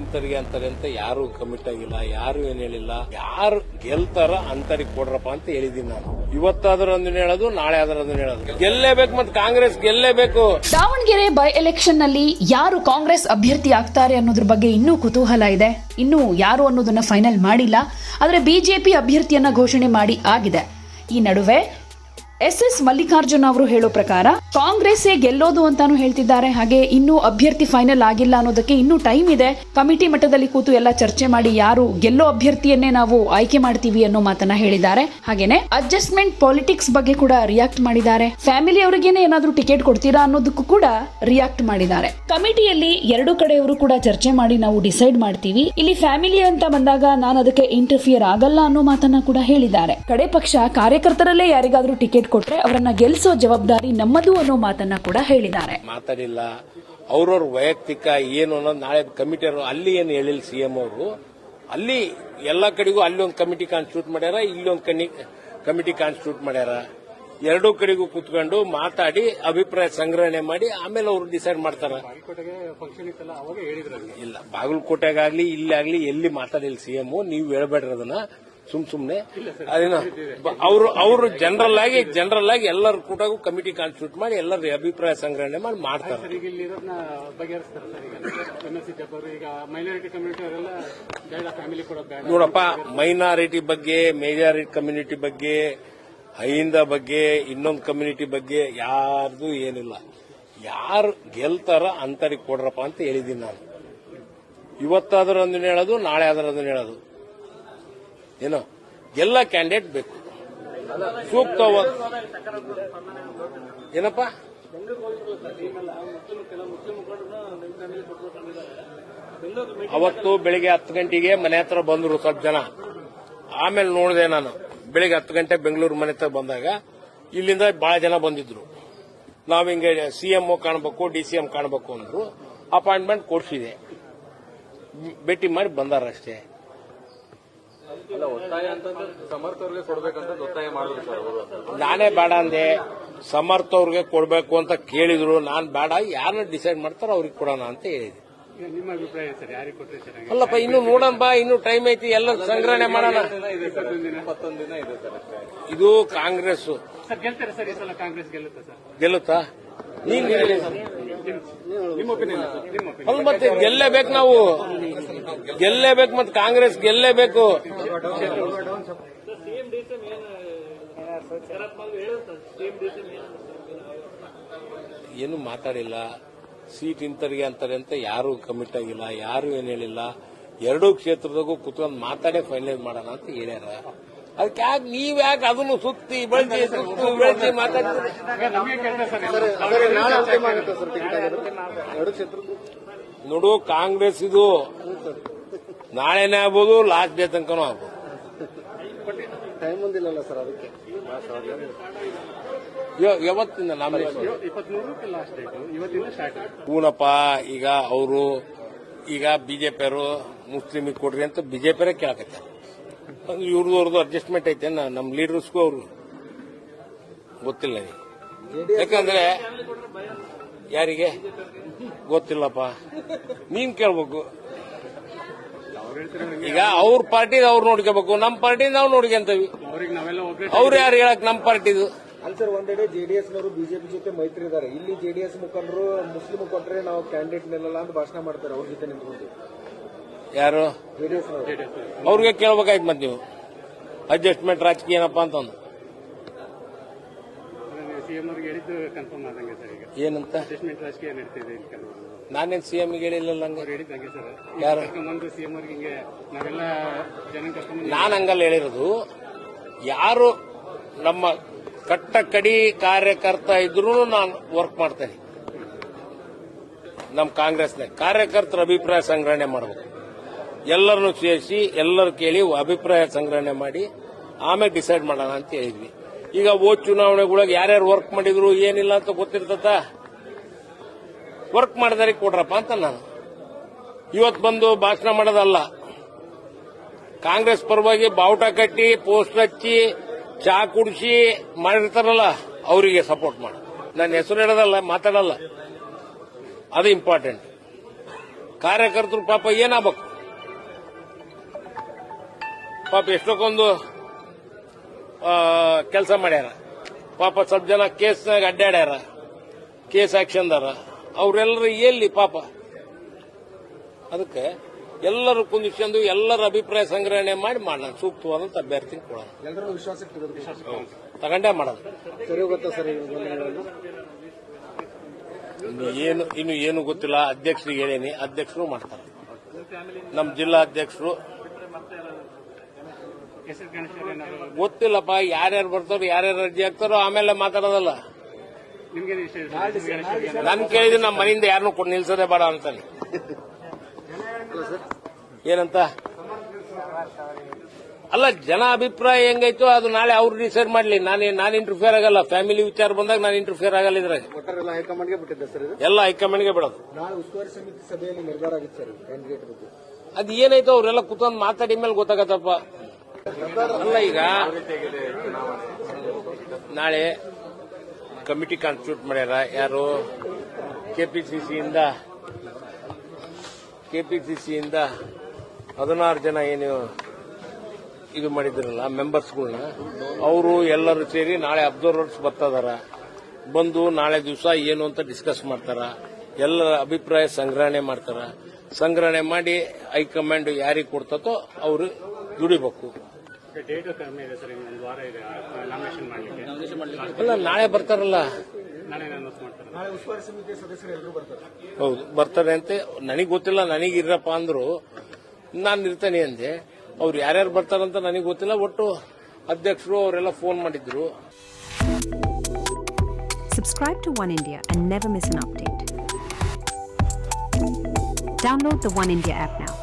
ಇಂತರಿಗೆ ಅಂತಾರೆ ಅಂತ ಯಾರು ಕಮಿಟ್ ಆಗಿಲ್ಲ, ಯಾರು ಏನ್ ಹೇಳಿಲ್ಲ. ಯಾರು ಗೆಲ್ತಾರ ಅಂತರಿಗೆ ಕೊಡ್ರಪ್ಪ ಅಂತ ಹೇಳಿದೀನಿ ನಾನು. ಇವತ್ತಾದ್ರೂ ಅದನ್ನ ಹೇಳೋದು, ನಾಳೆ ಆದ್ರೂ ಅದನ್ನ ಹೇಳೋದು. ಗೆಲ್ಲೇಬೇಕು, ಮತ್ತೆ ಕಾಂಗ್ರೆಸ್ ಗೆಲ್ಲೇಬೇಕು. ದಾವಣಗೆರೆ ಬೈ ಎಲೆಕ್ಷನ್ ನಲ್ಲಿ ಯಾರು ಕಾಂಗ್ರೆಸ್ ಅಭ್ಯರ್ಥಿ ಆಗ್ತಾರೆ ಅನ್ನೋದ್ರ ಬಗ್ಗೆ ಇನ್ನೂ ಕುತೂಹಲ ಇದೆ. ಇನ್ನು ಯಾರು ಅನ್ನೋದನ್ನ ಫೈನಲ್ ಮಾಡಿಲ್ಲ, ಆದ್ರೆ ಬಿಜೆಪಿ ಅಭ್ಯರ್ಥಿಯನ್ನ ಘೋಷಣೆ ಮಾಡಿ ಆಗಿದೆ. ಈ ನಡುವೆ SS ಮಲ್ಲಿಕಾರ್ಜುನ್ ಅವರು ಹೇಳೋ ಪ್ರಕಾರ ಕಾಂಗ್ರೆಸ್ಸೇ ಗೆಲ್ಲೋದು ಅಂತಾನು ಹೇಳ್ತಿದ್ದಾರೆ. ಹಾಗೆ ಇನ್ನೂ ಅಭ್ಯರ್ಥಿ ಫೈನಲ್ ಆಗಿಲ್ಲ ಅನ್ನೋದಕ್ಕೆ ಇನ್ನೂ ಟೈಮ್ ಇದೆ. ಕಮಿಟಿ ಮಟ್ಟದಲ್ಲಿ ಕೂತು ಎಲ್ಲ ಚರ್ಚೆ ಮಾಡಿ ಯಾರು ಗೆಲ್ಲೋ ಅಭ್ಯರ್ಥಿಯನ್ನೇ ನಾವು ಆಯ್ಕೆ ಮಾಡ್ತೀವಿ ಅನ್ನೋ ಮಾತನ್ನ ಹೇಳಿದ್ದಾರೆ. ಹಾಗೇನೆ ಅಡ್ಜಸ್ಟ್ಮೆಂಟ್ ಪಾಲಿಟಿಕ್ಸ್ ಬಗ್ಗೆ ಕೂಡ ರಿಯಾಕ್ಟ್ ಮಾಡಿದ್ದಾರೆ. ಫ್ಯಾಮಿಲಿ ಅವರಿಗೇನೆ ಏನಾದ್ರೂ ಟಿಕೆಟ್ ಕೊಡ್ತೀರಾ ಅನ್ನೋದಕ್ಕೂ ಕೂಡ ರಿಯಾಕ್ಟ್ ಮಾಡಿದ್ದಾರೆ. ಕಮಿಟಿಯಲ್ಲಿ ಎರಡು ಕಡೆಯವರು ಕೂಡ ಚರ್ಚೆ ಮಾಡಿ ನಾವು ಡಿಸೈಡ್ ಮಾಡ್ತೀವಿ. ಇಲ್ಲಿ ಫ್ಯಾಮಿಲಿ ಅಂತ ಬಂದಾಗ ನಾನು ಅದಕ್ಕೆ ಇಂಟರ್ಫಿಯರ್ ಆಗಲ್ಲ ಅನ್ನೋ ಮಾತನ್ನ ಕೂಡ ಹೇಳಿದ್ದಾರೆ. ಕಡೆ ಪಕ್ಷ ಕಾರ್ಯಕರ್ತರಲ್ಲೇ ಯಾರಿಗಾದ್ರೂ ಟಿಕೆಟ್ ಕೊಟ್ರೆ ಅವರನ್ನ ಗೆಲ್ಲಿಸೋ ಜವಾಬ್ದಾರಿ ನಮ್ಮದು ಅನ್ನೋ ಮಾತನ್ನ ಕೂಡ ಹೇಳಿದ್ದಾರೆ. ಮಾತಾಡಿಲ್ಲ, ಅವ್ರವ್ರ ವೈಯಕ್ತಿಕ ಏನು ಅನ್ನೋದು ನಾಳೆ ಕಮಿಟಿ ಅಲ್ಲಿ ಏನು ಹೇಳಿಲ್ಲ. ಸಿಎಂ ಅವರು ಅಲ್ಲಿ ಎಲ್ಲಾ ಕಡೆಗೂ ಅಲ್ಲಿ ಒಂದು ಕಮಿಟಿ ಕಾನ್ಸ್ಟಿಟ್ಯೂಟ್ ಮಾಡ್ಯಾರ, ಇಲ್ಲಿ ಒಂದು ಕಮಿಟಿ ಕಾನ್ಸ್ಟಿಟ್ಯೂಟ್ ಮಾಡ್ಯಾರ. ಎರಡೂ ಕಡೆಗೂ ಕುತ್ಕೊಂಡು ಮಾತಾಡಿ ಅಭಿಪ್ರಾಯ ಸಂಗ್ರಹಣೆ ಮಾಡಿ ಆಮೇಲೆ ಅವರು ಡಿಸೈಡ್ ಮಾಡ್ತಾರ. ಇಲ್ಲ, ಬಾಗಲಕೋಟೆಗಾಗ್ಲಿ ಇಲ್ಲಾಗ್ಲಿ ಎಲ್ಲಿ ಮಾತಾಡಿಲ್ಲ ಸಿಎಂ. ನೀವು ಹೇಳ್ಬೇಡ್ರಿ ಅದನ್ನ ಸುಮ್ನೆ. ಅದೇನೋ ಅವರು ಜನರಲ್ ಆಗಿ ಎಲ್ಲರ ಕೂಟಾಗೂ ಕಮಿಟಿ ಕಾನ್ಸ್ಟಿಟ್ಯೂಟ್ ಮಾಡಿ ಎಲ್ಲರ ಅಭಿಪ್ರಾಯ ಸಂಗ್ರಹಣೆ ಮಾಡಿ ಮಾಡ್ತಾರೆ. ನೋಡಪ್ಪ, ಮೈನಾರಿಟಿ ಬಗ್ಗೆ, ಮೇಜಾರಿಟಿ ಕಮ್ಯುನಿಟಿ ಬಗ್ಗೆ, ಅಹಿಂದ ಬಗ್ಗೆ, ಇನ್ನೊಂದು ಕಮ್ಯುನಿಟಿ ಬಗ್ಗೆ ಯಾರ್ದು ಏನಿಲ್ಲ. ಯಾರು ಗೆಲ್ತಾರ ಅಂತರಿಗೆ ಕೊಡ್ರಪ್ಪ ಅಂತ ಹೇಳಿದೀನಿ ನಾನು. ಇವತ್ತಾದ್ರೂ ಅದನ್ನ ಹೇಳೋದು, ನಾಳೆ ಆದ್ರೂ ಅದನ್ನ ಹೇಳೋದು. ಏನೋ ಎಲ್ಲ ಕ್ಯಾಂಡಿಡೇಟ್ ಬೇಕು, ಸೂಕ್ತ. ಏನಪ್ಪ, ಅವತ್ತು ಬೆಳಿಗ್ಗೆ 10 ಗಂಟೆಗೆ ಮನೆ ಹತ್ರ ಬಂದ್ರು ಸ್ವಲ್ಪ ಜನ. ಆಮೇಲೆ ನೋಡಿದೆ ನಾನು, ಬೆಳಿಗ್ಗೆ 10 ಗಂಟೆ ಬೆಂಗಳೂರು ಮನೆ ಹತ್ರ ಬಂದಾಗ ಇಲ್ಲಿಂದ ಬಹಳ ಜನ ಬಂದಿದ್ರು. ನಾವ್ ಹಿಂಗೆ ಸಿಎಂ ಕಾಣಬೇಕು, DCM ಕಾಣಬೇಕು ಅಂದ್ರು. ಅಪಾಯಿಂಟ್ಮೆಂಟ್ ಕೊಡ್ಸಿದೆ, ಭೇಟಿ ಮಾಡಿ ಬಂದಾರಷ್ಟೇ. ನಾನೇ ಬೇಡ ಅಂದೆ. ಸಮರ್ಥ ಅವ್ರಿಗೆ ಕೊಡಬೇಕು ಅಂತ ಕೇಳಿದ್ರು, ನಾನ್ ಬೇಡ, ಯಾರನ್ನ ಡಿಸೈಡ್ ಮಾಡ್ತಾರೋ ಅವ್ರಿಗೆ ಕೊಡೋಣ ಅಂತ ಹೇಳಿದೆ. ನಿಮ್ಮ ಅಭಿಪ್ರಾಯ ಸರ್, ಯಾರಿಗೆ ಕೊಟ್ಟರೆ ಸರ್? ಅಲ್ಲಪ್ಪ, ಇನ್ನು ನೋಡೋಣ ಬಾ, ಇನ್ನು ಟೈಮ್ ಐತಿ, ಎಲ್ಲ ಸಂಗ್ರಹಣೆ ಮಾಡೋಣ. ಇದು ಕಾಂಗ್ರೆಸ್ ಸರ್ ಗೆಲ್ತಾರೆ ಸರ್, ಈ ಸಲ ಕಾಂಗ್ರೆಸ್ ಗೆಲ್ಲುತ್ತಾ ಸರ್? ಗೆಲ್ಲುತ್ತಾ? ನೀನ್ ನಿಮ್ಮ ಒಪಿನಿಯನ್? ಅಲ್ಲ, ಮತ್ತೆ ಗೆಲ್ಲೇಬೇಕು, ನಾವು ಗೆಲ್ಲೇಬೇಕು, ಮತ್ತೆ ಕಾಂಗ್ರೆಸ್ ಗೆಲ್ಲೇಬೇಕು. ಏನು ಮಾತಾಡಿಲ್ಲ. ಸೀಟ್ ಇಂತರಿಗೆ ಅಂತಾರೆ ಅಂತ ಯಾರು ಕಮಿಟ್ ಆಗಿಲ್ಲ, ಯಾರು ಏನ್ ಹೇಳಿಲ್ಲ. ಎರಡೂ ಕ್ಷೇತ್ರದಾಗೂ ಕುತ್ಕೊಂಡು ಮಾತಾಡೇ ಫೈನಲೈಸ್ ಮಾಡೋಣ ಅಂತ ಹೇಳ್ಯಾರ. ಅದಕ್ಕೆ ಯಾಕೆ ನೀವ್ ಯಾಕೆ ಅದನ್ನು ಸುತ್ತಿ ಬೆಳೆಸಿ ಮಾತಾಡ್ತೀರಿ? ನೋಡು, ಕಾಂಗ್ರೆಸ್ ಇದು ನಾಳೆನೇ ಆಗ್ಬೋದು, ಲಾಸ್ಟ್ ಡೇ ತನಕನೂ ಆಗ್ಬೋದು. ಟೈಮ್ ಒಂದಿಲ್ಲ ಸರ್, ಅದಕ್ಕೆ ಯಾವತ್ತಿಂದ ನಾಮಿನೇಷನ್? 23 ಲಾಸ್ಟ್ ಡೇಟ್, ಇವತ್ತಿಂದ ಸ್ಟಾರ್ಟ್. ಹೂನಪ್ಪ, ಈಗ ಬಿಜೆಪಿಯವರು ಮುಸ್ಲಿಮಿಗೆ ಕೊಡ್ರಿ ಅಂತ ಬಿಜೆಪಿಯರೇ ಕೇಳಕತ್ತಾರೆ. ಇವ್ರದ್ದು ಅಡ್ಜಸ್ಟ್ಮೆಂಟ್ ಐತೆ ನಮ್ಮ ಲೀಡರ್ಸ್ಗೂ ಅವ್ರು ಗೊತ್ತಿಲ್ಲ. ಯಾಕಂದ್ರೆ ಯಾರಿಗೆ ಗೊತ್ತಿಲ್ಲಪ್ಪ, ನೀನ್ ಕೇಳ್ಬೇಕು. ಈಗ ಅವ್ರ ಪಾರ್ಟಿ ಅವ್ರು ನೋಡ್ಕೋಬೇಕು, ನಮ್ಮ ಪಾರ್ಟಿ ನಾವು ನೋಡ್ಕೊಂತೀವಿ. ಅವ್ರು ಯಾರು ಹೇಳಕ್ ನಮ್ಮ ಪಾರ್ಟಿದು? ಅಲ್ಲಿ ಸರ್, ಒಂದೆಡೆ JDS ನವರು ಬಿಜೆಪಿ ಜೊತೆ ಮೈತ್ರಿ ಇದ್ದಾರೆ. ಇಲ್ಲಿ JDS ಮುಖಂಡರು ಮುಸ್ಲಿಂ ಕೊಟ್ಟರೆ ನಾವು ಕ್ಯಾಂಡಿಡೇಟ್ ನಿಲ್ಲಲ್ಲ ಅಂತ ಭಾಷಣ ಮಾಡ್ತಾರೆ. ಅವ್ರ ಜೊತೆ ನಿಂತ್ಕೊಂಡು ಯಾರು JDS ಅವ್ರಿಗೆ ಕೇಳ್ಬೇಕಾಯ್ತು. ಮತ್ತೆ ನೀವು ಅಡ್ಜಸ್ಟ್ಮೆಂಟ್ ರಾಜಕೀಯ ಏನಪ್ಪಾ ಅಂತಂದು ಸಿಎಂ ಅವ್ರಿಗೆ ಹೇಳಿದ್ದು ಕನ್ಫರ್ಮ್ ಆದಂಗೆ ಸರ್. ಈಗ ಏನಂತ ಅಡ್ಜಸ್ಟ್ಮೆಂಟ್ ರಾಜಕೀಯ ನಡೀತಿದೆ ಇಲ್ಲಿ ಕೆಲವು. ನಾನೇನ್ CM ಹೇಳಿಲ್ಲ ಹಂಗ. ಅವ್ರು ಹೇಳಿದಂಗೆ ಸರ್, ಯಾರು? ಕರ್ಕೊಂಡ್ಬಂದು ಸಿಎಂ ಅವ್ರಿಗೆ ಹಿಂಗೆ ನಾವೆಲ್ಲ ಜನ ಕರ್ಕೊಂಡ್ಬಂದು. ನಾನು ಹಂಗಲ್ಲ ಹೇಳಿರೋದು. ಯಾರು ನಮ್ಮ ಕಟ್ಟ ಕಡಿ ಕಾರ್ಯಕರ್ತ ಇದ್ರು ನಾನು ವರ್ಕ್ ಮಾಡ್ತೇನೆ. ನಮ್ಮ ಕಾಂಗ್ರೆಸ್ನ ಕಾರ್ಯಕರ್ತರ ಅಭಿಪ್ರಾಯ ಸಂಗ್ರಹಣೆ ಮಾಡಬೇಕು. ಎಲ್ಲರನ್ನು ಸೇರಿಸಿ ಎಲ್ಲರೂ ಕೇಳಿ ಅಭಿಪ್ರಾಯ ಸಂಗ್ರಹಣೆ ಮಾಡಿ ಆಮೇಲೆ ಡಿಸೈಡ್ ಮಾಡೋಣ ಅಂತ ಹೇಳಿದ್ವಿ. ಈಗ ಚುನಾವಣೆಗಳಿಗೆ ಯಾರ್ಯಾರು ವರ್ಕ್ ಮಾಡಿದ್ರು ಏನಿಲ್ಲ ಅಂತ ಗೊತ್ತಿರ್ತದ. ವರ್ಕ್ ಮಾಡಿದಾರಿಗೆ ಕೊಡ್ರಪ್ಪ ಅಂತ ನಾನು ಇವತ್ತು ಬಂದು ಭಾಷಣ ಮಾಡೋದಲ್ಲ. ಕಾಂಗ್ರೆಸ್ ಪರವಾಗಿ ಬಾವುಟ ಕಟ್ಟಿ ಪೋಸ್ಟ್ ಹಚ್ಚಿ ಚಾ ಕುಡಿಸಿ ಮಾಡಿರ್ತಾರಲ್ಲ, ಅವರಿಗೆ ಸಪೋರ್ಟ್ ಮಾಡಿ. ನನ್ನ ಹೆಸರು ಹೇಳೋದಲ್ಲ, ಮಾತಾಡಲ್ಲ, ಅದು ಇಂಪಾರ್ಟೆಂಟ್. ಕಾರ್ಯಕರ್ತರು ಪಾಪ ಏನಾಗಬೇಕು? ಪಾಪ ಎಷ್ಟೊಂದು ಕೆಲಸ ಮಾಡ್ಯಾರ. ಪಾಪ ಸ್ವಲ್ಪ ಜನ ಕೇಸ್ನಾಗ ಅಡ್ಡಾಡ್ಯಾರ, ಕೇಸ್ ಹಾಕ್ಸಂದಾರ. ಅವರೆಲ್ಲರೂ ಎಲ್ಲಿ ಪಾಪ? ಅದಕ್ಕೆ ಎಲ್ಲರೂ ಕುಂದಿಸ್ಕೊಂಡು ಎಲ್ಲರ ಅಭಿಪ್ರಾಯ ಸಂಗ್ರಹಣೆ ಮಾಡಿ ಮಾಡೋಣ, ಸೂಕ್ತವಾದಂತ ಅಭ್ಯರ್ಥಿ ಕೊಡೋಣ. ಎಲ್ಲರೂ ವಿಶ್ವಾಸಕ್ಕೆ ತೆಗೆದು ತಗೊಂಡೇ ಮಾಡೋದು. ಸರಿ ಹೋಗುತ್ತಾ ಸರ್? ಇನ್ನು ಏನು ಗೊತ್ತಿಲ್ಲ. ಅಧ್ಯಕ್ಷರಿಗೆ ಹೇಳೀನಿ, ಅಧ್ಯಕ್ಷರು ಮಾಡ್ತಾರೆ. ನಮ್ಮ ಜಿಲ್ಲಾ ಅಧ್ಯಕ್ಷರು ಹೆಸರು ಗಣೇಶರು ಏನಾದ್ರು ಗೊತ್ತಿಲ್ಲಪ್ಪ, ಯಾರ್ಯಾರು ಬರ್ತಾರೋ ಯಾರ್ಯಾರು ಅರ್ಜಿ ಹಾಕ್ತಾರೋ ಆಮೇಲೆ ಮಾತಾಡೋದಲ್ಲ. ನಿಮ್ಗೆ ಇಷ್ಟ ಇದೆ ಹೆಸರು ಗಣೇಶರಿಗೆ? ನನ್ ಕೇಳಿದ್ರೆ ನಮ್ಮ ಮನೆಯಿಂದ ಯಾರನ್ನೂ ಕೊಟ್ಟು ನಿಲ್ಸೋದೇ ಬೇಡ ಅಂತಾನೆ. ಏನಂತ ಅಲ್ಲ, ಜನ ಅಭಿಪ್ರಾಯ ಹೆಂಗೈತೋ ಅದು ನಾಳೆ ಅವ್ರು ಡಿಸೈಡ್ ಮಾಡ್ಲಿ. ನಾನು ಇಂಟರ್ಫಿಯರ್ ಆಗಲ್ಲ. ಫ್ಯಾಮಿಲಿ ವಿಚಾರ ಬಂದಾಗ ನಾನು ಇಂಟರ್ಫಿಯರ್ ಆಗಲ್ಲ. ಇದ್ರಾಗ ಒಟ್ಟಾರೆಲ್ಲ ಹೈಕಮಾಂಡ್ಗೆ ಬಿಟ್ಟಿದ್ದೆ ಸರ್ ಇದು. ಎಲ್ಲ ಹೈಕಮಾಂಡ್ಗೆ ಬಿಡೋದು. ನಾಳೆ ಉಸ್ತುವಾರಿ ಸಮಿತಿ ಸಭೆಯಲ್ಲಿ ನಿರ್ಧಾರ ಆಗಿತ್ತು ಸರ್ ಕ್ಯಾಂಡಿಡೇಟ್ ಬಗ್ಗೆ. ಅದು ಏನೈತೋ ಅವರೆಲ್ಲ ಕೂತ್ಕೊಂಡು ಮಾತಾಡಿ ಮೇಲೆ ಗೊತ್ತಾಗತ್ತಪ್ಪ. ಅಲ್ಲ, ಈಗ ನಾಳೆ ಕಮಿಟಿ ಕಾನ್ಸ್ಟಿಟ್ಯೂಟ್ ಮಾಡ್ಯಾರ. ಯಾರು? ಕೆಪಿಸಿಸಿಯಿಂದ 16 ಜನ ಏನು ಇದು ಮಾಡಿದ್ರಲ್ಲ ಮೆಂಬರ್ಸ್ಗಳನ್ನ, ಅವರು ಎಲ್ಲರೂ ಸೇರಿ ನಾಳೆ ಅಬ್ಸರ್ವರ್ಸ್ ಬರ್ತದಾರ. ಬಂದು ನಾಳೆ ದಿವಸ ಏನು ಅಂತ ಡಿಸ್ಕಸ್ ಮಾಡ್ತಾರ. ಎಲ್ಲರ ಅಭಿಪ್ರಾಯ ಸಂಗ್ರಹಣೆ ಮಾಡ್ತಾರ. ಸಂಗ್ರಹಣೆ ಮಾಡಿ ಹೈಕಮಾಂಡ್ ಯಾರಿಗೆ ಕೊಡ್ತತೋ ಅವರು ದುಡಿಬೇಕು. ಡೇಟ್ ಕಮ್ಮಿ ಇದೆ ಸರ್, ಒಂದು ವಾರ ಇದೆ ನಾಮಿನೇಷನ್ ಮಾಡಲಿಕ್ಕೆ. ಅಲ್ಲ, ನಾಳೆ ಬರ್ತಾರಲ್ಲ. ನಾಳೆ ಅನೌನ್ಸ್ ಮಾಡ್ತಾರೆ. ನಾಳೆ ಉಸ್ತುವಾರಿ ಸಮಿತಿಯ ಸದಸ್ಯರು ಎಲ್ಲರೂ ಬರ್ತಾರೆ. ಹೌದು, ಬರ್ತಾರೆ ಅಂತ ನನಗೆ ಗೊತ್ತಿಲ್ಲ. ನನಗಿರಪ್ಪ ಅಂದ್ರು ನಾನು ಇರ್ತೇನೆ ಅಂದೆ. ಅವ್ರು ಯಾರ್ಯಾರು ಬರ್ತಾರಂತ ನನಗೆ ಗೊತ್ತಿಲ್ಲ. ಒಟ್ಟು ಅಧ್ಯಕ್ಷರು ಅವರೆಲ್ಲ ಫೋನ್ ಮಾಡಿದ್ರು. Subscribe to One India and never miss an update. Download the One India app now.